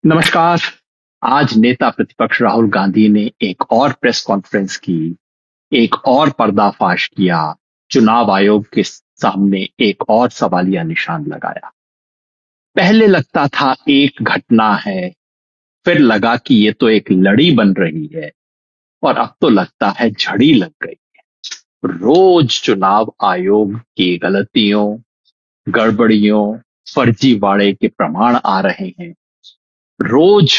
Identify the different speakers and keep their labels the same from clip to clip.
Speaker 1: नमस्कार। आज नेता प्रतिपक्ष राहुल गांधी ने एक और प्रेस कॉन्फ्रेंस की, एक और पर्दाफाश किया, चुनाव आयोग के सामने एक और सवालिया निशान लगाया। पहले लगता था एक घटना है, फिर लगा कि ये तो एक लड़ी बन रही है और अब तो लगता है झड़ी लग गई। रोज चुनाव आयोग की गलतियों, गड़बड़ियों, फर्जीवाड़े के प्रमाण आ रहे हैं। रोज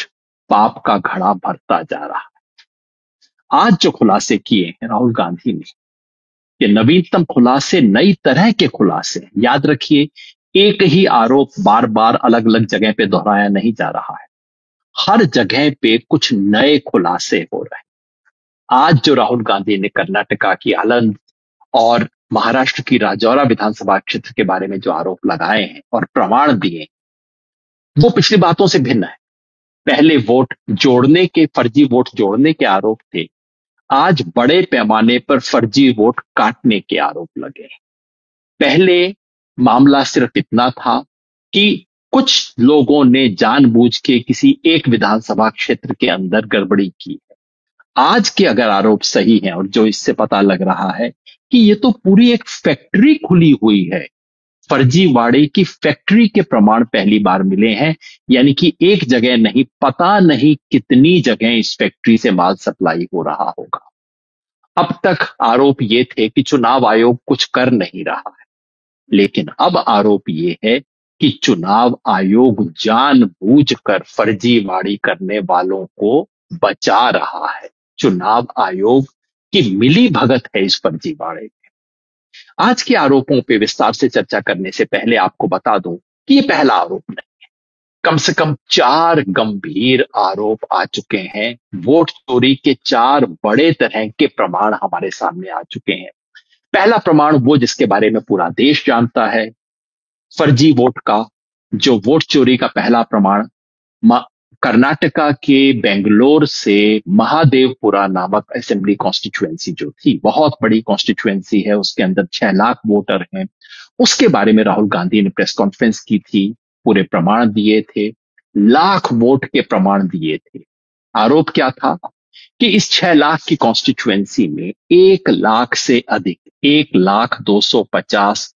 Speaker 1: पाप का घड़ा भरता जा रहा। आज जो खुलासे किए हैं राहुल गांधी ने, ये नवीनतम खुलासे, नई तरह के खुलासे। याद रखिए, एक ही आरोप बार बार अलग अलग जगह पे दोहराया नहीं जा रहा है। हर जगह पे कुछ नए खुलासे हो रहे हैं। आज जो राहुल गांधी ने कर्नाटका की आलंद और महाराष्ट्र की राजौरा विधानसभा क्षेत्र के बारे में जो आरोप लगाए हैं और प्रमाण दिए, वो पिछली बातों से भिन्न है। पहले वोट जोड़ने के, फर्जी वोट जोड़ने के आरोप थे। आज बड़े पैमाने पर फर्जी वोट काटने के आरोप लगे। पहले मामला सिर्फ इतना था कि कुछ लोगों ने जानबूझ के किसी एक विधानसभा क्षेत्र के अंदर गड़बड़ी की है। आज के अगर आरोप सही हैं, और जो इससे पता लग रहा है कि ये तो पूरी एक फैक्ट्री खुली हुई है, फर्जीवाड़े की फैक्ट्री के प्रमाण पहली बार मिले हैं। यानी कि एक जगह नहीं, पता नहीं कितनी जगह इस फैक्ट्री से माल सप्लाई हो रहा होगा। अब तक आरोप ये थे कि चुनाव आयोग कुछ कर नहीं रहा है, लेकिन अब आरोप ये है कि चुनाव आयोग जानबूझकर फर्जीवाड़ी करने वालों को बचा रहा है। चुनाव आयोग की मिली भगत है इस फर्जीवाड़े में। आज के आरोपों पे विस्तार से चर्चा करने से पहले आपको बता दूं कि ये पहला आरोप नहीं। कम से कम 4 गंभीर आरोप आ चुके हैं। वोट चोरी के 4 बड़े तरह के प्रमाण हमारे सामने आ चुके हैं। पहला प्रमाण, वो जिसके बारे में पूरा देश जानता है, फर्जी वोट का, जो वोट चोरी का पहला प्रमाण कर्नाटका के बेंगलोर से महादेवपुरा नामक असेंबली कॉन्स्टिट्यूएंसी जो थी, बहुत बड़ी कॉन्स्टिट्यूएंसी है, उसके अंदर 6 लाख वोटर हैं। उसके बारे में राहुल गांधी ने प्रेस कॉन्फ्रेंस की थी, पूरे प्रमाण दिए थे, लाख वोट के प्रमाण दिए थे। आरोप क्या था कि इस 6 लाख की कॉन्स्टिट्यूएंसी में 1 लाख से अधिक, 1,250,000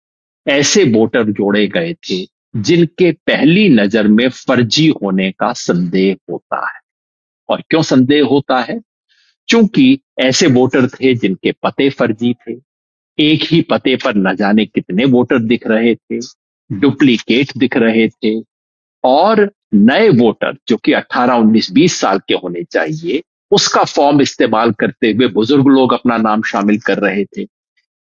Speaker 1: ऐसे वोटर जोड़े गए थे जिनके पहली नजर में फर्जी होने का संदेह होता है। और क्यों संदेह होता है? क्योंकि ऐसे वोटर थे जिनके पते फर्जी थे, एक ही पते पर न जाने कितने वोटर दिख रहे थे, डुप्लीकेट दिख रहे थे, और नए वोटर जो कि 18, 19, 20 साल के होने चाहिए, उसका फॉर्म इस्तेमाल करते हुए बुजुर्ग लोग अपना नाम शामिल कर रहे थे।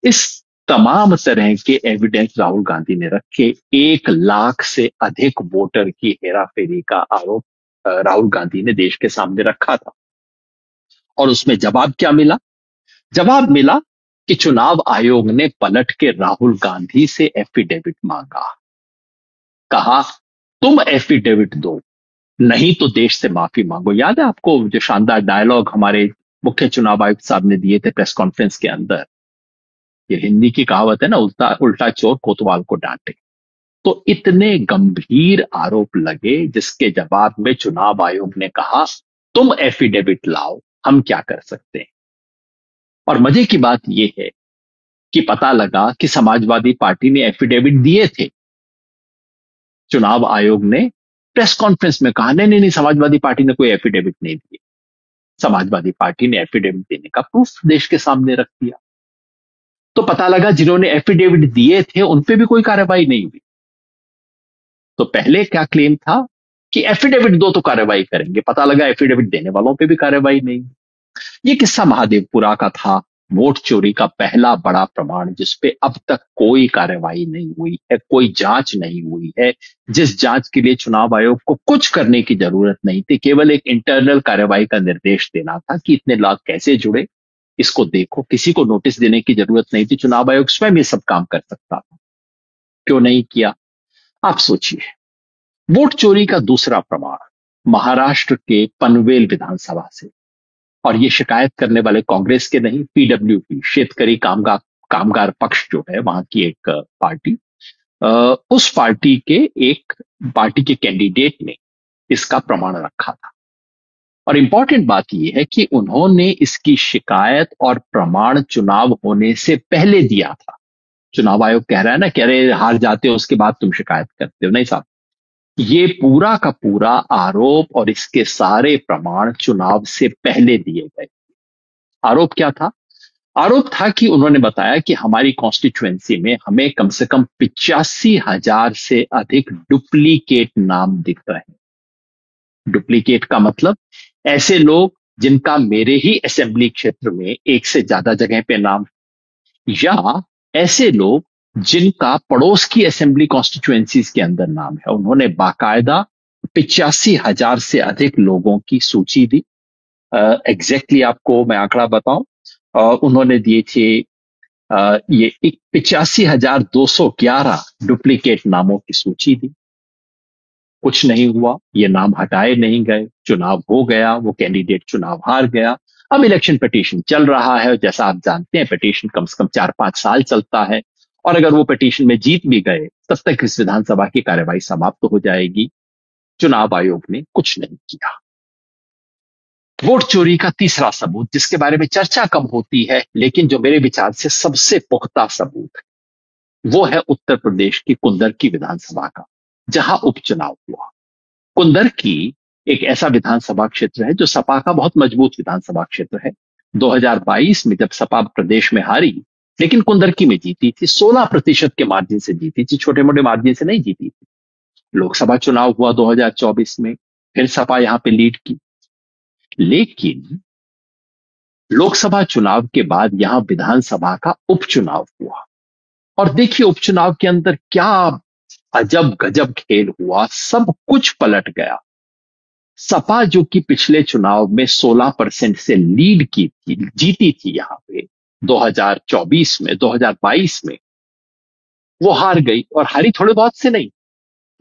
Speaker 1: इस तमाम तरह के एविडेंस राहुल गांधी ने रखे। 1 लाख से अधिक वोटर की हेराफेरी का आरोप राहुल गांधी ने देश के सामने रखा था। और उसमें जवाब क्या मिला? जवाब मिला कि चुनाव आयोग ने पलट के राहुल गांधी से एफिडेविट मांगा। कहा, तुम एफिडेविट दो, नहीं तो देश से माफी मांगो। याद है आपको जो शानदार डायलॉग हमारे मुख्य चुनाव आयुक्त साहब ने दिए थे प्रेस कॉन्फ्रेंस के अंदर? ये हिंदी की कहावत है ना, उल्टा उल्टा चोर कोतवाल को डांटे। तो इतने गंभीर आरोप लगे, जिसके जवाब में चुनाव आयोग ने कहा, तुम एफिडेविट लाओ, हम क्या कर सकते हैं। और मजे की बात यह है कि पता लगा कि समाजवादी पार्टी ने एफिडेविट दिए थे। चुनाव आयोग ने प्रेस कॉन्फ्रेंस में कहा, नहीं नहीं नहीं, समाजवादी पार्टी ने कोई एफिडेविट नहीं दिए। समाजवादी पार्टी ने एफिडेविट देने का प्रूफ देश के सामने रख दिया। तो पता लगा जिन्होंने एफिडेविट दिए थे उन पे भी कोई कार्रवाई नहीं हुई। तो पहले क्या क्लेम था कि एफिडेविट दो तो कार्रवाई करेंगे, पता लगा एफिडेविट देने वालों पे भी कार्रवाई नहीं। यह किस्सा महादेवपुरा का था, वोट चोरी का पहला बड़ा प्रमाण जिसपे अब तक कोई कार्रवाई नहीं हुई है, कोई जांच नहीं हुई है, जिस जांच के लिए चुनाव आयोग को कुछ करने की जरूरत नहीं थी, केवल एक इंटरनल कार्रवाई का निर्देश देना था कि इतने लाख कैसे जुड़े, इसको देखो। किसी को नोटिस देने की जरूरत नहीं थी, चुनाव आयोग स्वयं ये सब काम कर सकता था। क्यों नहीं किया? आप सोचिए। वोट चोरी का दूसरा प्रमाण महाराष्ट्र के पनवेल विधानसभा से, और ये शिकायत करने वाले कांग्रेस के नहीं, पीडब्ल्यूपी, शेतकरी कामगार कामगार पक्ष जो है वहां की एक पार्टी, उस पार्टी के एक पार्टी के कैंडिडेट ने इसका प्रमाण रखा था। और इंपॉर्टेंट बात यह है कि उन्होंने इसकी शिकायत और प्रमाण चुनाव होने से पहले दिया था। चुनाव आयोग कह रहा है ना, कह रहे हार जाते हो उसके बाद तुम शिकायत करते हो, नहीं साहब, ये पूरा का पूरा आरोप और इसके सारे प्रमाण चुनाव से पहले दिए गए। आरोप क्या था? आरोप था कि उन्होंने बताया कि हमारी कॉन्स्टिट्यूएंसी में हमें कम से कम 85,000 से अधिक डुप्लीकेट नाम दिख रहे हैं। डुप्लीकेट का मतलब ऐसे लोग जिनका मेरे ही असेंबली क्षेत्र में एक से ज्यादा जगह पे नाम, या ऐसे लोग जिनका पड़ोस की असेंबली कॉन्स्टिट्यूएंसीज के अंदर नाम है। उन्होंने बाकायदा 85,000 से अधिक लोगों की सूची दी। एग्जैक्टली आपको मैं आंकड़ा बताऊं, उन्होंने दिए थे ये 85,211 डुप्लीकेट नामों की सूची दी। कुछ नहीं हुआ, ये नाम हटाए नहीं गए, चुनाव हो गया, वो कैंडिडेट चुनाव हार गया। अब इलेक्शन पिटीशन चल रहा है, जैसा आप जानते हैं पिटीशन कम से कम 4-5 साल चलता है, और अगर वो पिटीशन में जीत भी गए तब तक इस विधानसभा की कार्यवाही समाप्त हो जाएगी। चुनाव आयोग ने कुछ नहीं किया। वोट चोरी का तीसरा सबूत, जिसके बारे में चर्चा कम होती है लेकिन जो मेरे विचार से सबसे पुख्ता सबूत है, वो है उत्तर प्रदेश की कुंदरकी विधानसभा का, जहां उपचुनाव हुआ। कुंदरकी एक ऐसा विधानसभा क्षेत्र है जो सपा का बहुत मजबूत विधानसभा क्षेत्र है। 2022 में जब सपा प्रदेश में हारी, लेकिन कुंदरकी में जीती थी, 16% के मार्जिन से जीती थी, छोटे मोटे मार्जिन से नहीं जीती थी। लोकसभा चुनाव हुआ 2024 में, फिर सपा यहां पे लीड की, लेकिन लोकसभा चुनाव के बाद यहां विधानसभा का उपचुनाव हुआ। और देखिए उपचुनाव के अंदर क्या अजब गजब खेल हुआ, सब कुछ पलट गया। सपा जो कि पिछले चुनाव में 16% से लीड की थी, जीती थी यहां पे 2024 में, 2022 में, वो हार गई। और हारी थोड़े बहुत से नहीं,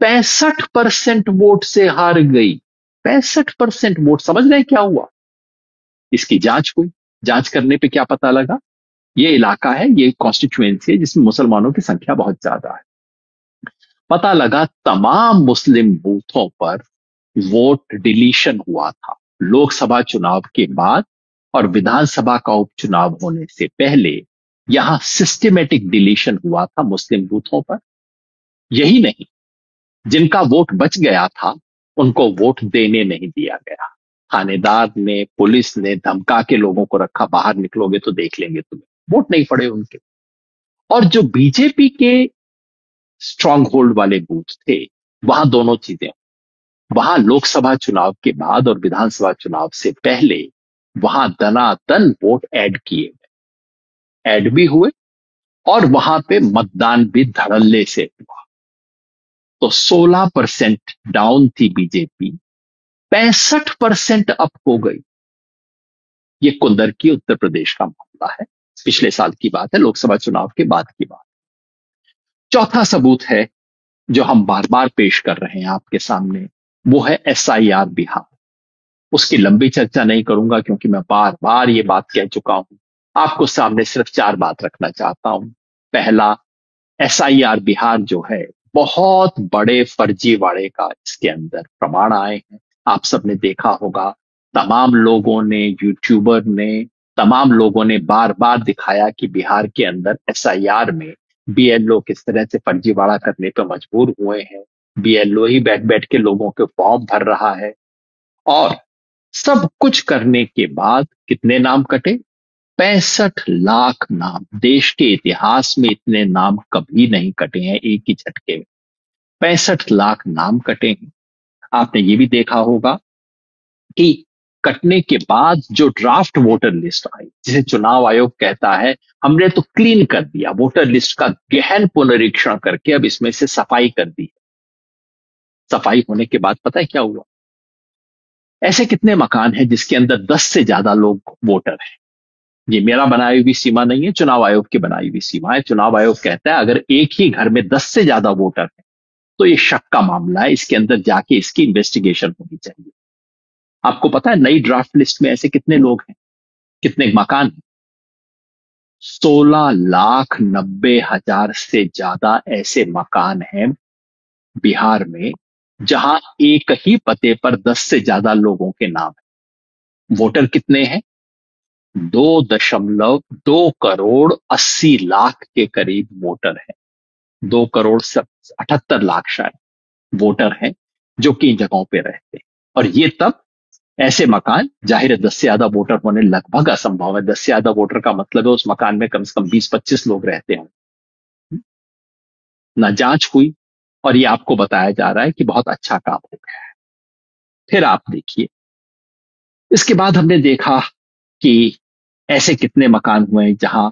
Speaker 1: 65% वोट से हार गई। 65% वोट। समझ रहे हैं क्या हुआ? इसकी जांच हुई। जांच करने पे क्या पता लगा? ये इलाका है, ये कॉन्स्टिट्यूएंसी है जिसमें मुसलमानों की संख्या बहुत ज्यादा है। पता लगा तमाम मुस्लिम बूथों पर वोट डिलीशन हुआ था। लोकसभा चुनाव के बाद और विधानसभा का उपचुनाव होने से पहले यहां सिस्टमेटिक डिलीशन हुआ था मुस्लिम बूथों पर। यही नहीं, जिनका वोट बच गया था उनको वोट देने नहीं दिया गया। थानेदार ने, पुलिस ने धमका के लोगों को रखा, बाहर निकलोगे तो देख लेंगे तुम्हें। वोट नहीं पड़े उनके। और जो बीजेपी के स्ट्रांग होल्ड वाले बूथ थे, वहां दोनों चीजें, वहां लोकसभा चुनाव के बाद और विधानसभा चुनाव से पहले वहां दनादन वोट ऐड किए गए, ऐड भी हुए, और वहां पे मतदान भी धड़ल्ले से हुआ। तो 16% डाउन थी बीजेपी, 65% अप हो गई। ये कुंदरकी उत्तर प्रदेश का मामला है, पिछले साल की बात है, लोकसभा चुनाव के बाद की बात। चौथा सबूत है जो हम बार बार पेश कर रहे हैं आपके सामने, वो है एसआईआर बिहार। उसकी लंबी चर्चा नहीं करूंगा क्योंकि मैं बार बार ये बात कह चुका हूं। आपको सामने सिर्फ 4 बात रखना चाहता हूं। पहला, एसआईआर बिहार जो है, बहुत बड़े फर्जीवाड़े का इसके अंदर प्रमाण आए हैं। आप सबने देखा होगा, तमाम लोगों ने, यूट्यूबर ने, तमाम लोगों ने बार बार दिखाया कि बिहार के अंदर एसआईआर में बीएलओ किस तरह से फर्जीवाड़ा करने पर मजबूर हुए हैं। बीएलओ ही बैठ बैठ के लोगों के फॉर्म भर रहा है। और सब कुछ करने के बाद कितने नाम कटे? 65 लाख नाम। देश के इतिहास में इतने नाम कभी नहीं कटे हैं एक ही झटके में। 65 लाख नाम कटे हैं। आपने ये भी देखा होगा कि कटने के बाद जो ड्राफ्ट वोटर लिस्ट आई, जिसे चुनाव आयोग कहता है हमने तो क्लीन कर दिया, वोटर लिस्ट का गहन पुनरीक्षण करके अब इसमें से सफाई कर दी। सफाई होने के बाद पता है क्या हुआ? ऐसे कितने मकान हैं जिसके अंदर 10 से ज्यादा लोग वोटर हैं? ये मेरा बनाई हुई सीमा नहीं है, चुनाव आयोग की बनाई हुई सीमा है। चुनाव आयोग कहता है अगर एक ही घर में 10 से ज्यादा वोटर है तो ये शक का मामला है, इसके अंदर जाके इसकी इन्वेस्टिगेशन होनी चाहिए। आपको पता है नई ड्राफ्ट लिस्ट में ऐसे कितने लोग हैं, कितने मकान हैं? 16,90,000 से ज्यादा ऐसे मकान हैं बिहार में जहां एक ही पते पर 10 से ज्यादा लोगों के नाम है। वोटर कितने हैं? 2.2 करोड़ 80 लाख के करीब वोटर है। 2 करोड़ 78 लाख शायद वोटर हैं जो कि इन जगहों पे रहते हैं। और ये तब ऐसे मकान, जाहिर है 10 से ज्यादा वोटर होने लगभग असंभव है। 10 से ज्यादा वोटर का मतलब है उस मकान में कम से कम 20-25 लोग रहते हों। ना जांच हुई और ये आपको बताया जा रहा है कि बहुत अच्छा काम हो गया है। फिर आप देखिए, इसके बाद हमने देखा कि ऐसे कितने मकान हुए जहां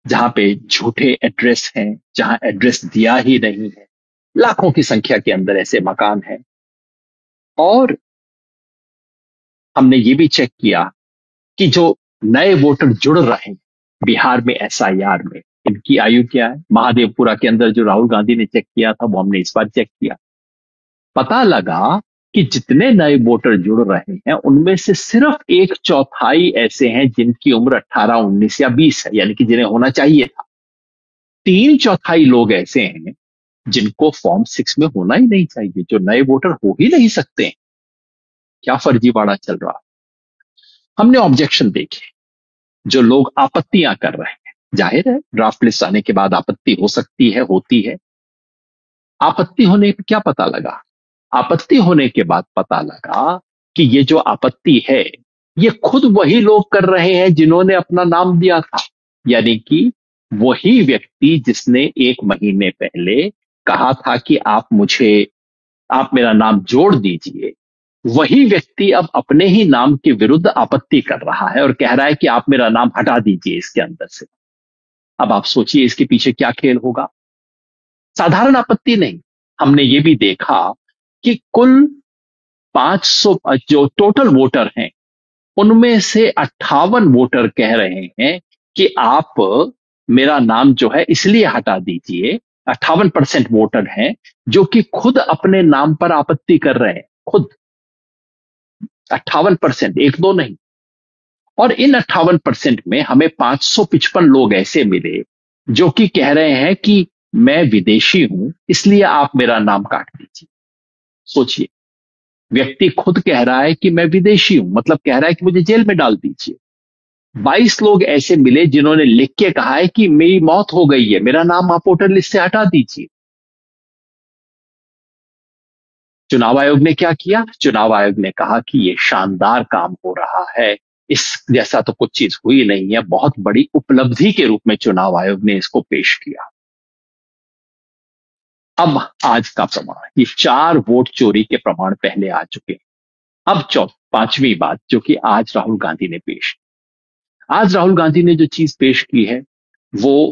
Speaker 1: जहां पे झूठे एड्रेस हैं, जहां एड्रेस दिया ही नहीं है। लाखों की संख्या के अंदर ऐसे मकान हैं। और हमने ये भी चेक किया कि जो नए वोटर जुड़ रहे हैं बिहार में एसआईआर में, इनकी आयु क्या है। महादेवपुरा के अंदर जो राहुल गांधी ने चेक किया था वो हमने इस बार चेक किया। पता लगा कि जितने नए वोटर जुड़ रहे हैं उनमें से सिर्फ 1/4 ऐसे हैं जिनकी उम्र 18, 19 या 20 है, यानी कि जिन्हें होना चाहिए था। 3/4 लोग ऐसे हैं जिनको फॉर्म 6 में होना ही नहीं चाहिए, जो नए वोटर हो ही नहीं सकते हैं। क्या फर्जीवाड़ा चल रहा है। हमने ऑब्जेक्शन देखे, जो लोग आपत्तियां कर रहे हैं। जाहिर है ड्राफ्ट लिस्ट आने के बाद आपत्ति हो सकती है, होती है। आपत्ति होने पे क्या पता लगा? आपत्ति होने के बाद पता लगा कि ये जो आपत्ति है ये खुद वही लोग कर रहे हैं जिन्होंने अपना नाम दिया था। यानी कि वही व्यक्ति जिसने 1 महीने पहले कहा था कि आप मेरा नाम जोड़ दीजिए, वही व्यक्ति अब अपने ही नाम के विरुद्ध आपत्ति कर रहा है और कह रहा है कि आप मेरा नाम हटा दीजिए इसके अंदर से। अब आप सोचिए इसके पीछे क्या खेल होगा। साधारण आपत्ति नहीं, हमने ये भी देखा कि कुल 500 जो टोटल वोटर हैं उनमें से 58 वोटर कह रहे हैं कि आप मेरा नाम जो है इसलिए हटा दीजिए। 58% वोटर हैं जो कि खुद अपने नाम पर आपत्ति कर रहे हैं, खुद 58%, एक दो नहीं। और इन 58% में हमें 555 लोग ऐसे मिले जो कि कह रहे हैं कि मैं विदेशी हूं इसलिए आप मेरा नाम काट दीजिए। सोचिए, व्यक्ति खुद कह रहा है कि मैं विदेशी हूं, मतलब कह रहा है कि मुझे जेल में डाल दीजिए। 22 लोग ऐसे मिले जिन्होंने लिख के कहा है कि मेरी मौत हो गई है, मेरा नाम आप वोटर लिस्ट से हटा दीजिए। चुनाव आयोग ने क्या किया? चुनाव आयोग ने कहा कि यह शानदार काम हो रहा है, इस जैसा तो कुछ चीज हुई नहीं है। बहुत बड़ी उपलब्धि के रूप में चुनाव आयोग ने इसको पेश किया। अब आज का प्रमाण, ये 4 वोट चोरी के प्रमाण पहले आ चुके हैं। अब 5वीं बात जो कि आज राहुल गांधी ने पेश की। आज राहुल गांधी ने जो चीज पेश की है वो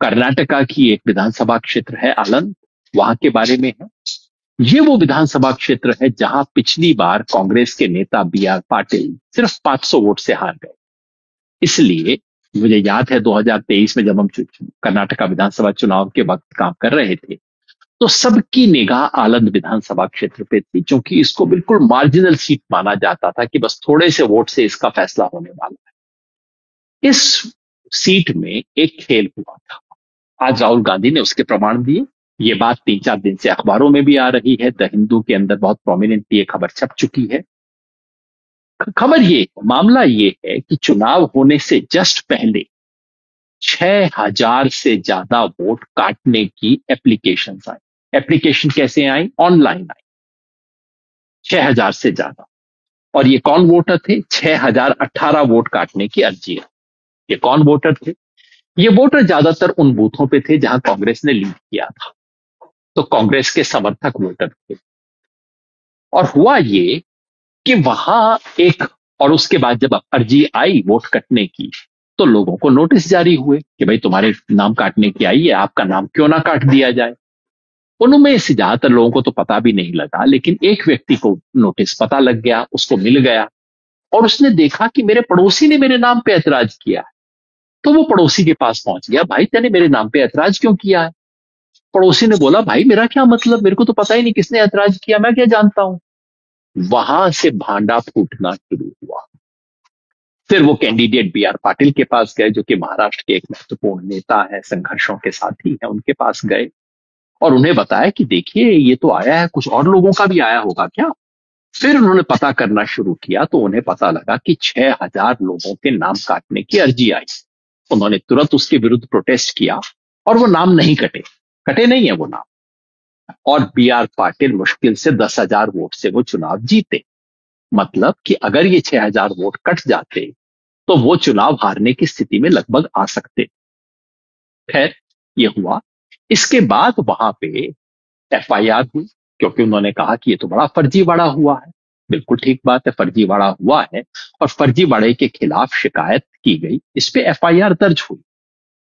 Speaker 1: कर्नाटका की एक विधानसभा क्षेत्र है आलंद, वहां के बारे में है। ये वो विधानसभा क्षेत्र है जहां पिछली बार कांग्रेस के नेता बी आर पाटिल सिर्फ 500 वोट से हार गए। इसलिए मुझे याद है 2023 में जब हम कर्नाटका विधानसभा चुनाव के वक्त काम कर रहे थे तो सबकी निगाह आलंद विधानसभा क्षेत्र पे थी, क्योंकि इसको बिल्कुल मार्जिनल सीट माना जाता था कि बस थोड़े से वोट से इसका फैसला होने वाला है। इस सीट में एक खेल हुआ था, आज राहुल गांधी ने उसके प्रमाण दिए। ये बात 3-4 दिन से अखबारों में भी आ रही है, द हिंदू के अंदर बहुत प्रोमिनेंटली ये खबर छप चुकी है। मामला ये है कि चुनाव होने से जस्ट पहले 6,000 से ज्यादा वोट काटने की एप्लीकेशन आई। एप्लीकेशन कैसे आई? ऑनलाइन आई, 6,000 से ज्यादा। और ये कौन वोटर थे? 6,018 वोट काटने की अर्जी है। ये कौन वोटर थे? ये वोटर ज्यादातर उन बूथों पे थे जहां कांग्रेस ने लीड किया था, तो कांग्रेस के समर्थक वोटर थे। और हुआ ये कि वहां एक, और उसके बाद जब अर्जी आई वोट कटने की तो लोगों को नोटिस जारी हुए कि भाई तुम्हारे नाम काटने की आई है, आपका नाम क्यों ना काट दिया जाए। उनमें से ज्यादातर लोगों को तो पता भी नहीं लगा, लेकिन एक व्यक्ति को नोटिस पता लग गया, उसको मिल गया और उसने देखा कि मेरे पड़ोसी ने मेरे नाम पे ऐतराज किया। तो वो पड़ोसी के पास पहुंच गया, भाई तेने मेरे नाम पे ऐतराज क्यों किया है? पड़ोसी ने बोला, भाई मेरा क्या मतलब, मेरे को तो पता ही नहीं किसने ऐतराज किया, मैं क्या जानता हूं। वहां से भांडा फूटना शुरू हुआ। फिर वो कैंडिडेट बी आर पाटिल के पास गए, जो कि महाराष्ट्र के एक महत्वपूर्ण नेता है, संघर्षों के साथी हैं, उनके पास गए और उन्हें बताया कि देखिए ये तो आया है, कुछ और लोगों का भी आया होगा क्या। फिर उन्होंने पता करना शुरू किया तो उन्हें पता लगा कि 6,000 लोगों के नाम काटने की अर्जी आई। उन्होंने तुरंत उसके विरुद्ध प्रोटेस्ट किया और वो नाम नहीं कटे, कटे नहीं है वो नाम। और बी आर पाटिल मुश्किल से 10,000 वोट से वो चुनाव जीते। मतलब कि अगर ये 6,000 वोट कट जाते तो वो चुनाव हारने की स्थिति में लगभग आ सकते। खैर, ये हुआ। इसके बाद वहां पे एफआईआर हुई, क्योंकि उन्होंने कहा कि ये तो बड़ा फर्जीवाड़ा हुआ है। बिल्कुल ठीक बात है, फर्जीवाड़ा हुआ है और फर्जीवाड़े के खिलाफ शिकायत की गई, इस पे एफआईआर दर्ज हुई।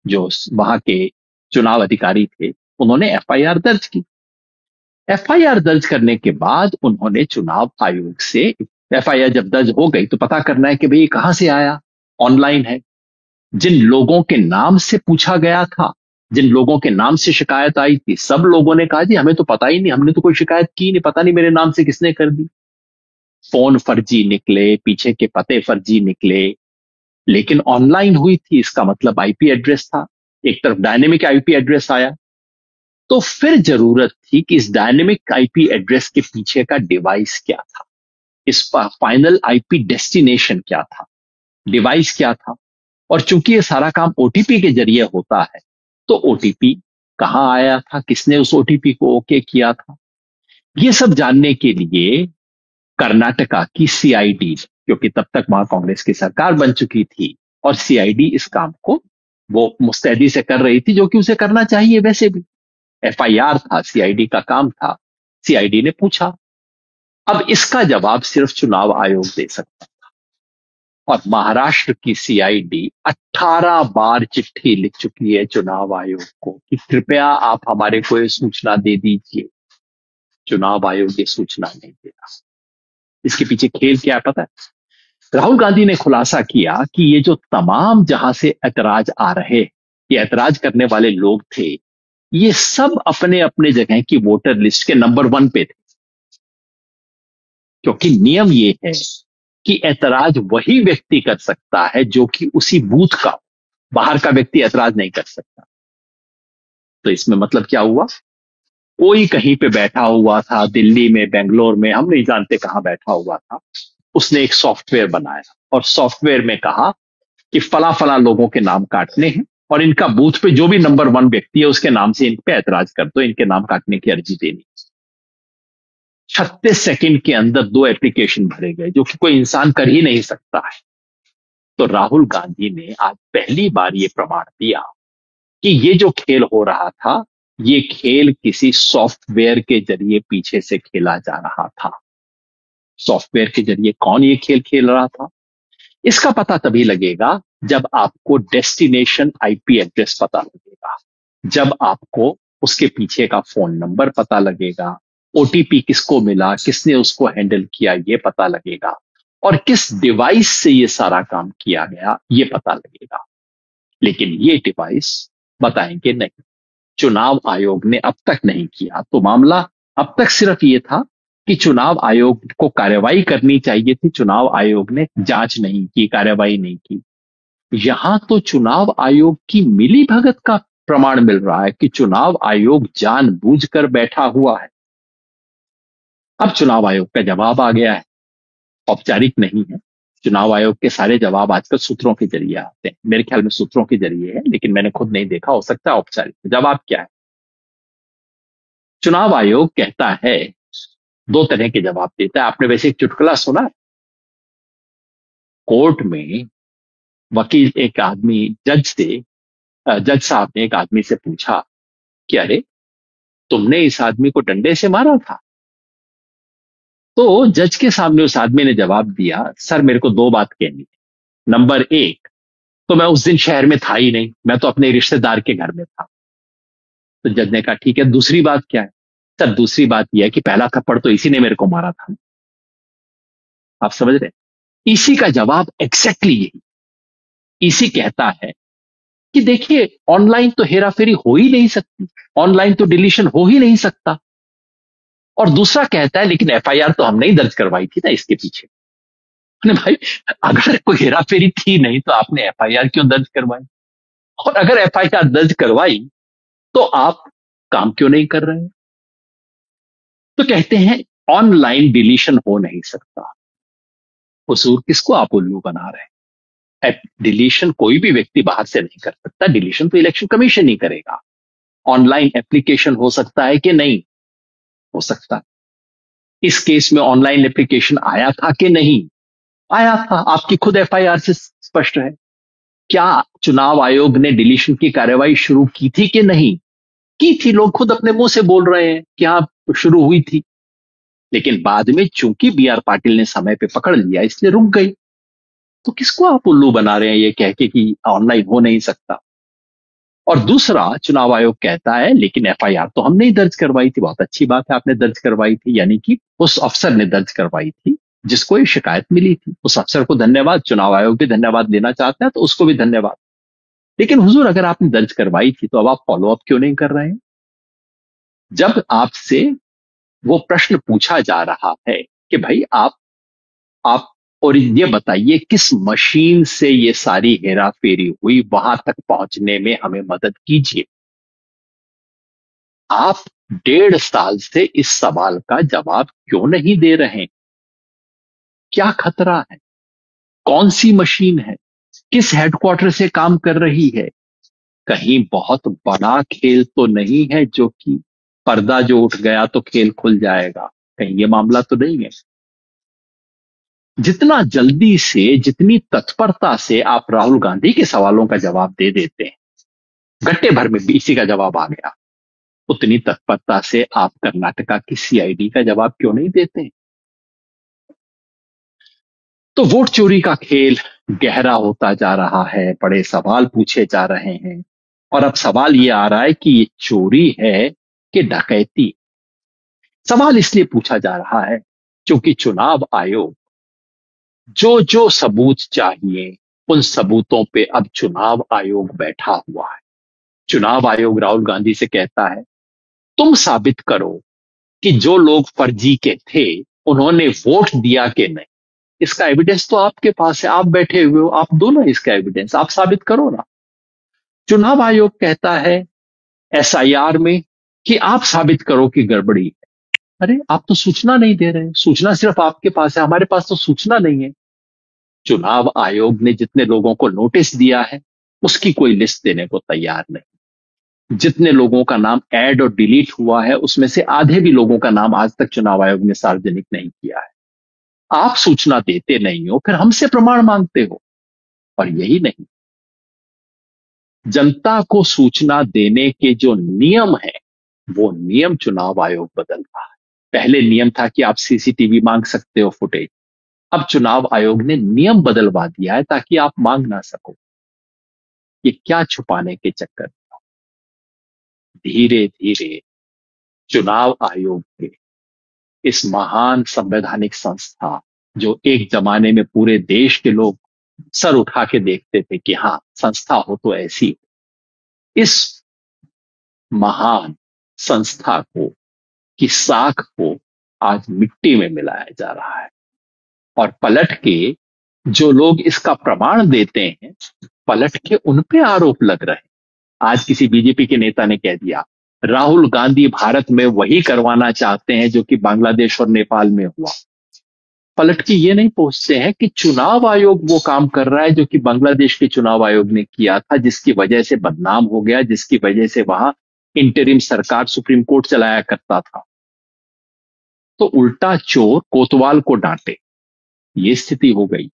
Speaker 1: जो वहां के चुनाव अधिकारी थे उन्होंने एफआईआर दर्ज की। एफआईआर दर्ज करने के बाद उन्होंने चुनाव आयोग से, एफआईआर जब दर्ज हो गई तो पता करना है कि भाई कहां से आया। ऑनलाइन है। जिन लोगों के नाम से पूछा गया था, जिन लोगों के नाम से शिकायत आई थी, सब लोगों ने कहा जी हमें तो पता ही नहीं, हमने तो कोई शिकायत की नहीं, पता नहीं मेरे नाम से किसने कर दी। फोन फर्जी निकले, पीछे के पते फर्जी निकले, लेकिन ऑनलाइन हुई थी, इसका मतलब आईपी एड्रेस था। एक तरफ डायनेमिक आईपी एड्रेस आया, तो फिर जरूरत थी कि इस डायनेमिक आईपी एड्रेस के पीछे का डिवाइस क्या था, इस फाइनल आईपी डेस्टिनेशन क्या था, डिवाइस क्या था। और चूंकि ये सारा काम ओटीपी के जरिए होता है, तो ओटीपी कहां आया था, किसने उस ओटीपी को ओके किया था, ये सब जानने के लिए कर्नाटका की सीआईडी, क्योंकि तब तक वहां कांग्रेस की सरकार बन चुकी थी और सीआईडी इस काम को वो मुस्तैदी से कर रही थी, जो कि उसे करना चाहिए वैसे भी। एफआईआर था, सीआईडी का काम था। सीआईडी ने पूछा। अब इसका जवाब सिर्फ चुनाव आयोग दे सकता। और महाराष्ट्र की सीआईडी 18 बार चिट्ठी लिख चुकी है चुनाव आयोग को कि कृपया आप हमारे को ये सूचना दे दीजिए। चुनाव आयोग ये सूचना नहीं दे रहा। इसके पीछे खेल क्या है पता है? राहुल गांधी ने खुलासा किया कि ये जो तमाम जहां से ऐतराज आ रहे, ये ऐतराज करने वाले लोग थे, ये सब अपने अपने जगह की वोटर लिस्ट के नंबर 1 पे थे। क्योंकि नियम ये है कि ऐतराज वही व्यक्ति कर सकता है जो कि उसी बूथ का, बाहर का व्यक्ति ऐतराज नहीं कर सकता। तो इसमें मतलब क्या हुआ? कोई कहीं पे बैठा हुआ था, दिल्ली में, बेंगलोर में, हम नहीं जानते कहां बैठा हुआ था, उसने एक सॉफ्टवेयर बनाया और सॉफ्टवेयर में कहा कि फला फला लोगों के नाम काटने हैं और इनका बूथ पे जो भी नंबर 1 व्यक्ति है उसके नाम से इन पे ऐतराज कर दो, इनके नाम काटने की अर्जी देनी। 36 सेकंड के अंदर 2 एप्लीकेशन भरे गए, जो कि कोई इंसान कर ही नहीं सकता है। तो राहुल गांधी ने आज पहली बार यह प्रमाण दिया कि ये जो खेल हो रहा था, ये खेल किसी सॉफ्टवेयर के जरिए पीछे से खेला जा रहा था। सॉफ्टवेयर के जरिए कौन ये खेल खेल रहा था, इसका पता तभी लगेगा जब आपको डेस्टिनेशन आईपी एड्रेस पता लगेगा, जब आपको उसके पीछे का फोन नंबर पता लगेगा, ओटीपी किसको मिला, किसने उसको हैंडल किया, ये पता लगेगा, और किस डिवाइस से ये सारा काम किया गया ये पता लगेगा। लेकिन ये डिवाइस बताएंगे नहीं। चुनाव आयोग ने अब तक नहीं किया। तो मामला अब तक सिर्फ ये था कि चुनाव आयोग को कार्रवाई करनी चाहिए थी, चुनाव आयोग ने जांच नहीं की, कार्रवाई नहीं की। यहां तो चुनाव आयोग की मिली भगत का प्रमाण मिल रहा है कि चुनाव आयोग जानबूझकर बैठा हुआ है। अब चुनाव आयोग का जवाब आ गया है, औपचारिक नहीं है। चुनाव आयोग के सारे जवाब आजकल सूत्रों के जरिए आते हैं, मेरे ख्याल में सूत्रों के जरिए है, लेकिन मैंने खुद नहीं देखा, हो सकता है औपचारिक। जवाब क्या है? चुनाव आयोग कहता है, 2 तरह के जवाब देता है। आपने वैसे एक चुटकुला सुना? कोर्ट में वकील, एक आदमी जज से, जज साहब ने एक आदमी से पूछा कि अरे तुमने इस आदमी को डंडे से मारा था? तो जज के सामने उस आदमी ने जवाब दिया, सर मेरे को 2 बात कहनी है। नंबर 1, तो मैं उस दिन शहर में था ही नहीं, मैं तो अपने रिश्तेदार के घर में था। तो जज ने कहा ठीक है, दूसरी बात क्या है? सर दूसरी बात यह है कि पहला थप्पड़ तो इसी ने मेरे को मारा था। आप समझ रहे? इसी का जवाब एग्जैक्टली यही। इसी कहता है कि देखिए ऑनलाइन तो हेराफेरी हो ही नहीं सकती, ऑनलाइन तो डिलीशन हो ही नहीं सकता। और दूसरा कहता है लेकिन एफआईआर तो हमने ही दर्ज करवाई थी ना इसके पीछे। अरे भाई, अगर कोई हेराफेरी थी नहीं तो आपने एफआईआर क्यों दर्ज करवाई? और अगर एफआईआर दर्ज करवाई तो आप काम क्यों नहीं कर रहे हैं? तो कहते हैं ऑनलाइन डिलीशन हो नहीं सकता। हुजूर, किसको आप उल्लू बना रहे हैं? डिलीशन कोई भी व्यक्ति बाहर से नहीं कर सकता, डिलीशन तो इलेक्शन कमीशन ही करेगा। ऑनलाइन एप्लीकेशन हो सकता है कि नहीं? हो सकता है। इस केस में ऑनलाइन एप्लीकेशन आया था कि नहीं? आया था, आपकी खुद एफआईआर से स्पष्ट है। क्या चुनाव आयोग ने डिलीशन की कार्रवाई शुरू की थी कि नहीं? की थी, लोग खुद अपने मुंह से बोल रहे हैं कि हाँ शुरू हुई थी। लेकिन बाद में चूंकि बीआर पाटिल ने समय पे पकड़ लिया इसलिए रुक गई। तो किसको आप उल्लू बना रहे हैं ये कह के कि ऑनलाइन हो नहीं सकता? और दूसरा, चुनाव आयोग कहता है लेकिन एफआईआर तो हमने ही दर्ज करवाई थी। बहुत अच्छी बात है, आपने दर्ज करवाई थी, यानी कि उस अफसर ने दर्ज करवाई थी जिसको ये शिकायत मिली थी। उस अफसर को धन्यवाद, चुनाव आयोग भी धन्यवाद देना चाहता है तो उसको भी धन्यवाद। लेकिन हुजूर, अगर आपने दर्ज करवाई थी तो अब आप फॉलो अप क्यों नहीं कर रहे हैं? जब आपसे वो प्रश्न पूछा जा रहा है कि भाई आप और ये बताइए किस मशीन से ये सारी हेरा फेरी हुई, वहां तक पहुंचने में हमें मदद कीजिए। आप 1.5 साल से इस सवाल का जवाब क्यों नहीं दे रहे हैं? क्या खतरा है? कौन सी मशीन है? किस हेडक्वार्टर से काम कर रही है? कहीं बहुत बड़ा खेल तो नहीं है जो कि पर्दा जो उठ गया तो खेल खुल जाएगा? कहीं ये मामला तो नहीं है? जितना जल्दी से, जितनी तत्परता से आप राहुल गांधी के सवालों का जवाब दे देते हैं, घंटे भर में बीसी का जवाब आ गया, उतनी तत्परता से आप कर्नाटका की सीआईडी का जवाब क्यों नहीं देते? तो वोट चोरी का खेल गहरा होता जा रहा है, बड़े सवाल पूछे जा रहे हैं। और अब सवाल यह आ रहा है कि ये चोरी है कि डकैती? सवाल इसलिए पूछा जा रहा है क्योंकि चुनाव आयोग जो जो सबूत चाहिए उन सबूतों पे अब चुनाव आयोग बैठा हुआ है। चुनाव आयोग राहुल गांधी से कहता है तुम साबित करो कि जो लोग फर्जी के थे उन्होंने वोट दिया कि नहीं। इसका एविडेंस तो आपके पास है, आप बैठे हुए हो, आप दो ना इसका एविडेंस, आप साबित करो ना। चुनाव आयोग कहता है एसआईआर में कि आप साबित करो कि गड़बड़ी है। अरे आप तो सूचना नहीं दे रहे, सूचना सिर्फ आपके पास है, हमारे पास तो सूचना नहीं है। चुनाव आयोग ने जितने लोगों को नोटिस दिया है उसकी कोई लिस्ट देने को तैयार नहीं। जितने लोगों का नाम ऐड और डिलीट हुआ है उसमें से आधे भी लोगों का नाम आज तक चुनाव आयोग ने सार्वजनिक नहीं किया है। आप सूचना देते नहीं हो, फिर हमसे प्रमाण मांगते हो। और यही नहीं, जनता को सूचना देने के जो नियम है वो नियम चुनाव आयोग बदल रहा है। पहले नियम था कि आप सीसीटीवी मांग सकते हो फुटेज, अब चुनाव आयोग ने नियम बदलवा दिया है ताकि आप मांग ना सको। ये क्या छुपाने के चक्कर? धीरे धीरे चुनाव आयोग के इस महान संवैधानिक संस्था, जो एक जमाने में पूरे देश के लोग सर उठा के देखते थे कि हां संस्था हो तो ऐसी हो, इस महान संस्था को की साख को आज मिट्टी में मिलाया जा रहा है। और पलट के जो लोग इसका प्रमाण देते हैं, पलट के उन पे आरोप लग रहे हैं। आज किसी बीजेपी के नेता ने कह दिया राहुल गांधी भारत में वही करवाना चाहते हैं जो कि बांग्लादेश और नेपाल में हुआ। पलट के ये नहीं पूछते हैं कि चुनाव आयोग वो काम कर रहा है जो कि बांग्लादेश के चुनाव आयोग ने किया था, जिसकी वजह से बदनाम हो गया, जिसकी वजह से वहां इंटरिम सरकार सुप्रीम कोर्ट चलाया करता था। तो उल्टा चोर कोतवाल को डांटे, ये स्थिति हो गई।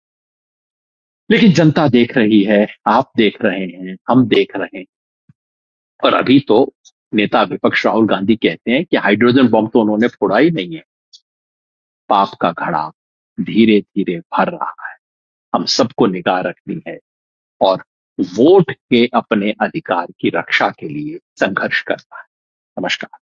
Speaker 1: लेकिन जनता देख रही है, आप देख रहे हैं, हम देख रहे हैं। और अभी तो नेता विपक्ष राहुल गांधी कहते हैं कि हाइड्रोजन बम तो उन्होंने फोड़ा ही नहीं है। पाप का घड़ा धीरे धीरे भर रहा है, हम सबको निगाह रखनी है और वोट के अपने अधिकार की रक्षा के लिए संघर्ष करना है। नमस्कार।